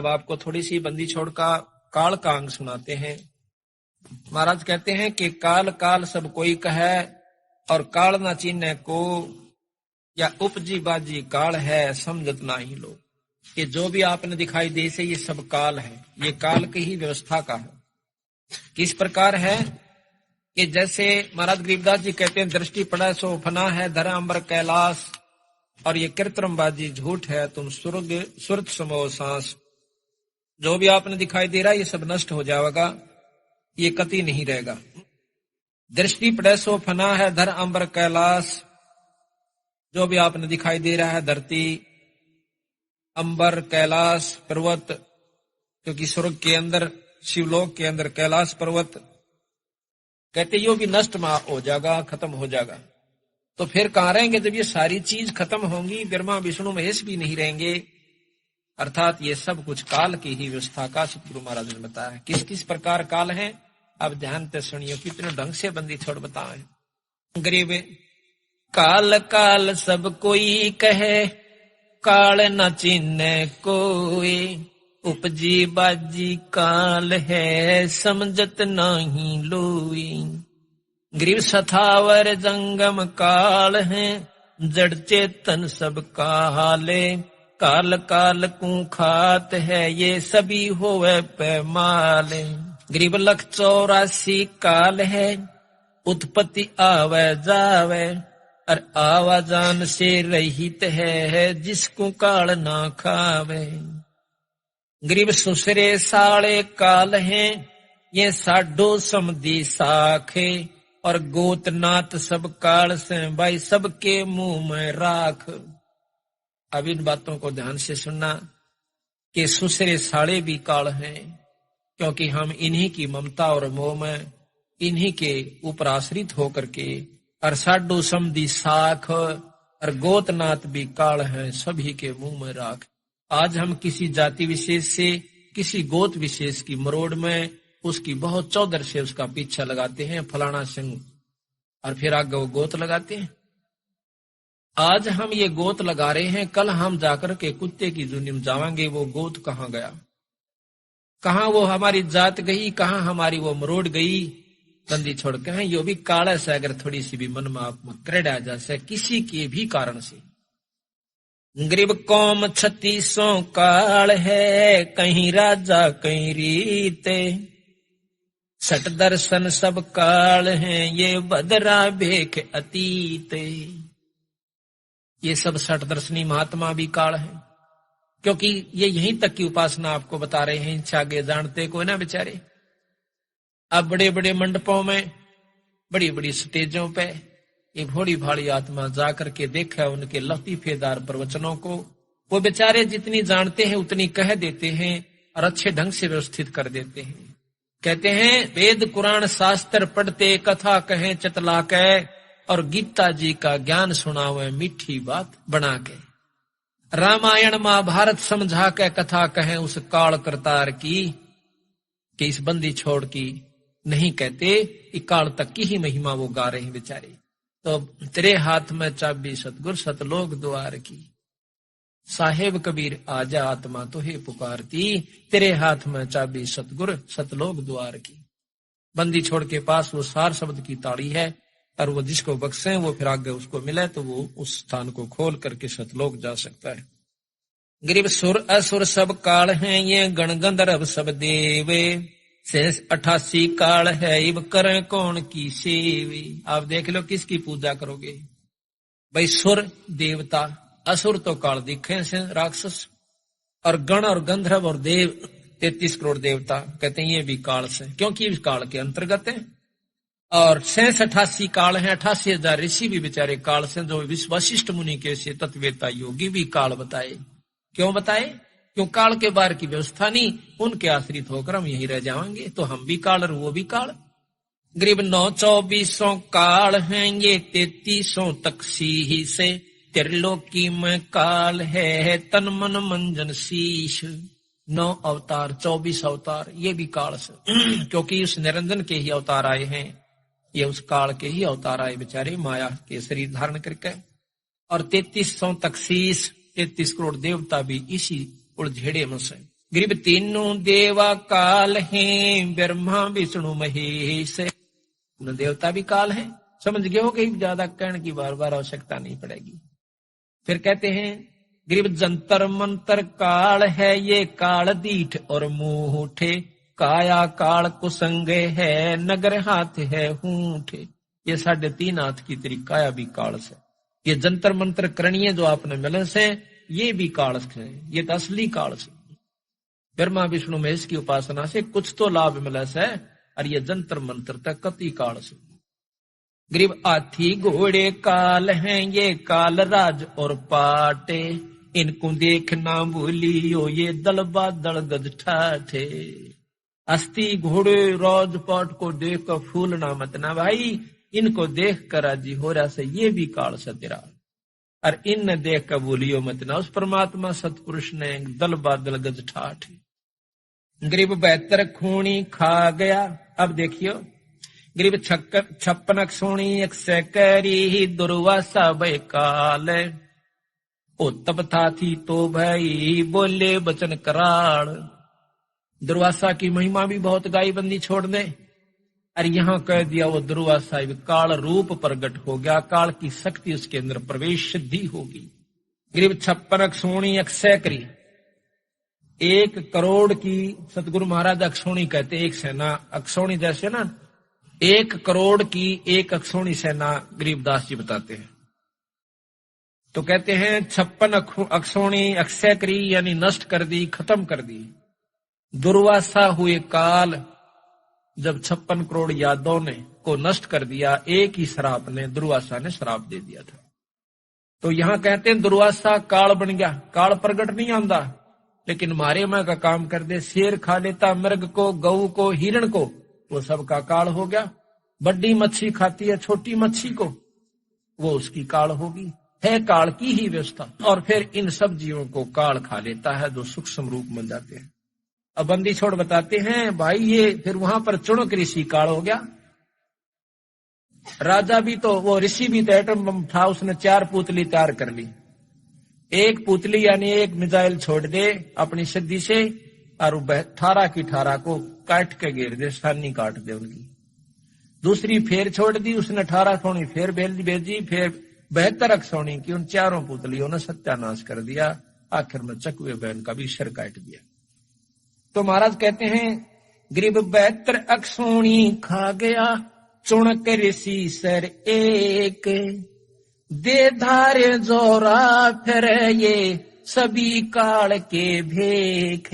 अब आपको थोड़ी सी बंदी छोड़ का काल का अंग सुनाते हैं। महाराज कहते हैं कि काल काल सब कोई कहे और काल ना चीने को, या उपजी बाजी काल है समझत ना ही लोग। कि जो भी आपने दिखाई दे से ये सब काल है, ये काल की ही व्यवस्था का है। किस प्रकार है कि जैसे महाराज गरीबदास जी कहते हैं, दृष्टि पड़े सो फना है धरा अंबर कैलाश, और ये कृत्रिमबाजी झूठ है तुम स्वर्ग सुरत समो सांस। जो भी आपने दिखाई दे रहा है ये सब नष्ट हो जाएगा, ये कति नहीं रहेगा। दृष्टि पड़े सो फना है धर अंबर कैलाश, जो भी आपने दिखाई दे रहा है धरती, अंबर, कैलाश, पर्वत, क्योंकि स्वर्ग के अंदर, शिवलोक के अंदर कैलाश पर्वत, कहते यो भी नष्ट हो जाएगा, खत्म हो जाएगा। तो फिर कहां रहेंगे जब ये सारी चीज खत्म होंगी? ब्रह्मा विष्णु महेश भी नहीं रहेंगे। अर्थात ये सब कुछ काल की ही व्यवस्था का सतगुरु महाराज ने बताया। किस किस प्रकार काल है, अब ध्यान से सुनियो, कितने ढंग से बंदी छोड़ बताए। गरीब काल काल सब कोई कहे, काल न चिन्ह कोई, उपजी बाजी काल है समझत नहीं लोई। गरीब सथावर जंगम काल है, जड़ चेतन सब काले, काल काल को खात है ये सभी होवे पैमाले। गरीब लख 84 काल है, उत्पत्ति आवे जावे, और आवाजान से रहित है जिसको काल ना खावे। गरीब सुसरे साले काल है, ये साडो समधी साखे, और गोतनाथ सब काल से भाई सबके मुंह में राख। अब इन बातों को ध्यान से सुनना कि सुसरे साले भी काल हैं, क्योंकि हम इन्हीं की ममता और मोह में, इन्हीं के ऊपर आश्रित होकर के, और साडो समधी साख और गोतनाथ भी काल हैं, सभी के मुंह में राख। आज हम किसी जाति विशेष से, किसी गोत विशेष की मरोड़ में उसकी बहुत चौधर से उसका पीछा लगाते हैं, फलाना सिंह, और फिर आगे वो गोत लगाते हैं। आज हम ये गोत लगा रहे हैं, कल हम जाकर के कुत्ते की जुनी में जावांगे, वो गोत कहाँ गया, कहाँ वो हमारी जात गई, कहाँ हमारी वो मरोड़ गई। बंदी छोड़ के हैं, यो भी काला से अगर थोड़ी सी भी मन में आप कर आ जाए किसी के भी कारण से। गरीब कौम 36 काल है, कहीं राजा कहीं रीते, सट दर्शन सब काल हैं ये बदरा भेख अतीत। ये सब सट दर्शनी महात्मा भी काल है, क्योंकि ये यहीं तक की उपासना आपको बता रहे हैं, इनसे आगे जानते को ना बेचारे। अब बड़े बड़े मंडपों में, बड़ी बड़ी स्टेजों पे एक भोली भाली आत्मा जाकर के देखा उनके लतीफेदार प्रवचनों को। वो बेचारे जितनी जानते हैं उतनी कह देते हैं और अच्छे ढंग से व्यवस्थित कर देते हैं। कहते हैं वेद कुरान शास्त्र पढ़ते, कथा कहें चतला के, और गीता जी का ज्ञान सुनावे मीठी बात बना के। रामायण महाभारत समझा के कथा कहें उस काल करतार की, कि इस बंदी छोड़ की नहीं कहते, काल तक की ही महिमा वो गा रहे हैं बेचारे। तो तेरे हाथ में चाबी सतगुर सतलोक द्वार की, साहेब कबीर आजा आत्मा तो हे पुकारती, तेरे हाथ में चाबी सतगुर सतलोक द्वार की। बंदी छोड़ के पास वो सार शब्द की ताड़ी है, और वो जिसको बख्शे वो फिर आगे उसको मिले तो वो उस स्थान को खोल करके सतलोक जा सकता है। गरीब सुर असुर सब काल हैं ये गण गंधर्व सब देवे, शेष 88 काल है इब करें कौन की सेवी। आप देख लो किसकी पूजा करोगे भाई, सुर देवता, असुर तो काल दिखे से राक्षस, और गण और गंधर्व और देव 33 करोड़ देवता कहते हैं ये भी काल से, क्योंकि इस काल के अंतर्गत है। और 88 काल है, 88,000 ऋषि भी बेचारे काल से, जो वशिष्ठ मुनि के से तत्वेता योगी भी काल बताए। क्यों बताए? क्यों काल के बार की व्यवस्था नहीं, उनके आश्रित होकर हम यही रह जाएंगे, तो हम भी काल और वो भी काल। गरीब 9-24 काल हैं ये 33 तक सी से, त्रिलोकी में काल है तन मन मंजन शीश। 9 अवतार 24 अवतार ये भी काल से, क्योंकि उस निरंजन के ही अवतार आए हैं, ये उस काल के ही अवतार आए बेचारे, माया के शरीर धारण करके। और 33 तक शीश, 33 करोड़ देवता भी इसी उड़झेड़े में से। गरीब तीनों देवा काल हैं, ब्रह्मा विष्णु महेश। देवता भी काल है, समझ गए हो कि ज्यादा कहने की बार बार आवश्यकता नहीं पड़ेगी। फिर कहते हैं गरीब जंतर मंतर काल है, ये काल दीठ और मुंह काया काल कुसंगे है, नगर हाथ है हूठे। ये 3.5 हाथ की तेरी काया भी काल से। ये जंतर मंत्र करणीय जो आपने मिले से, ये भी काल से, ये तो असली काल से। ब्रह्मा विष्णु महेश की उपासना से कुछ तो लाभ मिला से, और ये जंतर मंत्र तक कति काल से। गरीब हाथी घोड़े काल हैं, ये काल राज और पाटे, इनको देखना भूलियो, ये दल बादल गज ठाठे। अस्थि घोड़े राजपाट को देख कर फूलना मत ना भाई, इनको देख कर राजी हो रहा से, ये भी काल से तेरा। और इन देख कर भूलियो मत ना, उस परमात्मा सतपुरुष ने दल बादल गज ठाठे। गरीब 72 खूनी खा गया। अब देखियो गरीब 56 सोनी 100 करी, दुर्वासा भय काल, ओ तब था थी तो भाई बोले बचन कराल। दुर्वासा की महिमा भी बहुत गाई, बंदी छोड़ दे। और यहां कह दिया वो दुर्वासा काल रूप प्रकट हो गया, काल की शक्ति उसके अंदर प्रवेश सिद्धि होगी। गरीब 56 सोनी 100 करी, 1 करोड़ की सतगुरु महाराज अक्षोणी कहते, एक सेना अक्षोणी जैसे ना 1 करोड़ की 1 अक्षोणी सेना गरीबदास जी बताते हैं। तो कहते हैं 56 अक्षोणी 100 करी, यानी नष्ट कर दी, खत्म कर दी। दुर्वासा हुए काल, जब 56 करोड़ यादवों ने को नष्ट कर दिया, एक ही श्राप ने, दुर्वासा ने श्राप दे दिया था। तो यहां कहते हैं दुर्वासा काल बन गया। काल प्रगट नहीं आंदा, लेकिन मारे में का काम कर दे। शेर खा लेता मृग को, गऊ को, हिरण को, वो सबका काल हो गया। बड़ी मच्छी खाती है छोटी मच्छी को, वो उसकी काल होगी। है काल की ही व्यवस्था। और फिर इन सब जीवों को काल खा लेता है जो सूक्ष्म रूप में जाते हैं। अब बंदी छोड़ बताते हैं भाई, ये फिर वहां पर चुणक ऋषि काल हो गया। राजा भी तो, वो ऋषि भी तो एटम बम था, उसने 4 पुतली तैयार कर ली। एक पुतली यानी एक मिसाइल छोड़ दे अपनी सिद्धि से, और 18 की 18 को काट के गिर दे, सानी काट दे उनकी। दूसरी फेर छोड़ दी उसने, 18 सोनी फेर भेजी, फिर 72 सोनी की उन 4 पुतलियों ने सत्यानाश कर दिया। आखिर में चकवे बहन का भी सिर काट दिया। तो महाराज कहते हैं गरीब 72 अक्षोणी खा गया, चुणक ऋषि सर एक, दे धारे जोरा फिर ये सभी काल के भेख।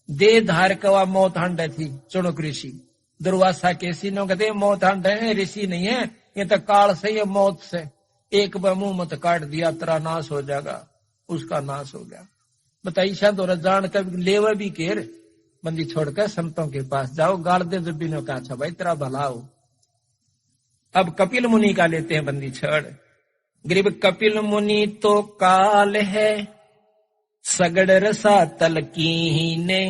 दे धार कवा मौत हंड थी चुणक ऋषि। दुर्वासा के सीनों कहते मौत हंड है, ऋषि नहीं है, ये तो काल से, ये मौत से। एक मुंह मत काट दिया तेरा नाश हो जाएगा, उसका नाश हो गया। बताइए शायद और जान कर लेवे भी केर, बंदी छोड़कर संतों के पास जाओ, गाड़ दे जब भी कहा अच्छा भाई तेरा भला हो। अब कपिल मुनि का लेते हैं बंदी छोड़। गरीब कपिल मुनि तो काल है, सगड़ रसा तलकीने,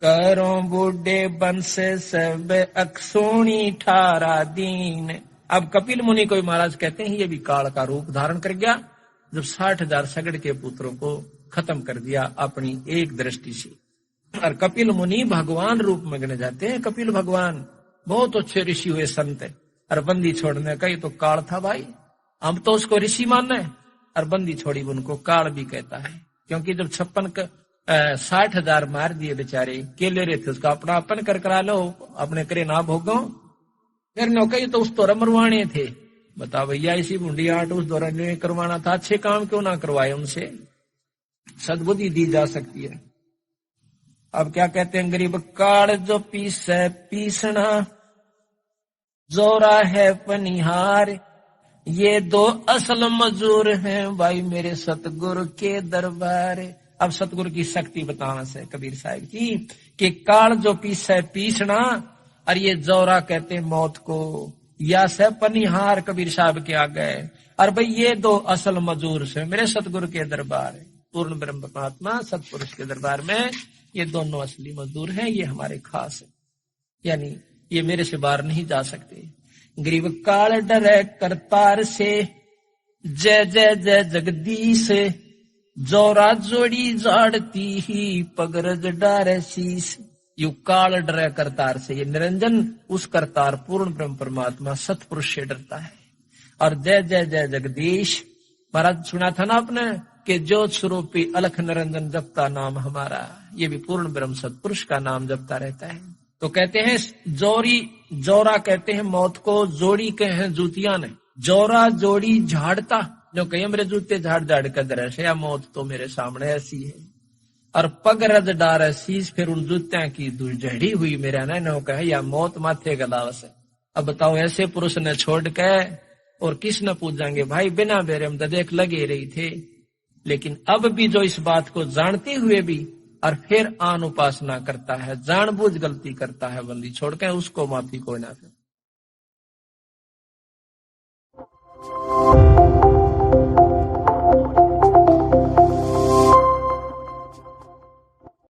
करो बूढ़े बंश सब अक्षोणी 18 दीन। अब कपिल मुनि को महाराज कहते हैं ये भी काल का रूप धारण कर गया, जब 60,000 सगड़ के पुत्रों को खत्म कर दिया अपनी एक दृष्टि से। और कपिल मुनि भगवान रूप में गणे जाते हैं। कपिल भगवान बहुत अच्छे ऋषि हुए संत है। और बंदी छोड़ने का ये तो काल था भाई, हम तो उसको ऋषि मानना है। और बंदी छोड़ी उनको काल भी कहता है, क्योंकि जब 60,000 मार दिए बेचारे, केले रहे थे, उसका अपना अपन कर करा लो, अपने करे ना भोगो। फिर नौकरी तो उस दौरान मरवाने थे। बता भैया इसी बूंदी आट उस दौरान करवाना था, अच्छे काम क्यों ना करवाए उनसे, सद्बुद्धि दी जा सकती है। अब क्या कहते हैं गरीब काल जो पीसे पीसना, जोरा है पनिहार, ये 2 असल मजूर हैं भाई मेरे सतगुरु के दरबार। अब सतगुरु की शक्ति बताना से कबीर साहब की, कि काल जो पीसे पीसना, और ये जोरा कहते हैं मौत को, या से पनिहार कबीर साहब के आ गए। और भाई ये 2 असल मजूर से मेरे सतगुरु के दरबार है। पूर्ण ब्रह्म परमात्मा सतपुरुष के दरबार में ये दोनों असली मजदूर हैं, ये हमारे खास है, यानी ये मेरे से बाहर नहीं जा सकते। गरीब काल डरे करतार से, जय जय जय जगदीश, जोरा जोड़ी झाड़ती ही पगरज डारे शीस। यू काल डरे करतार से, ये निरंजन उस करतार पूर्ण ब्रह्म परमात्मा सतपुरुष से डरता है। और जय जय जय जगदीश, महाराज सुना था ना आपने कि ज्योत स्वरूपी अलख निरंजन जपता नाम हमारा, ये भी पूर्ण ब्रह्म सतपुरुष का नाम जपता रहता है। तो कहते हैं जोरी, जोरा कहते हैं मौत को, जोड़ी कहे हैं जूतियां ने। जोरा जोड़ी झाड़ता, जो कहीं मेरे जूते झाड़ झाड़ कर दृश्य, या मौत तो मेरे सामने ऐसी है। और पग रज डार शीश, फिर उन जूत्या की झड़ी हुई मेरा न कहे, या मौत माथे गलावस है। अब बताओ ऐसे पुरुष ने छोड़ के और किस न पूछेंगे भाई, बिना बेरे हम तो देख लगे रही थे। लेकिन अब भी जो इस बात को जानते हुए भी और फिर आन उपासना करता है, जानबूझ गलती करता है, बंदी छोड़ के, उसको माफी कोई ना।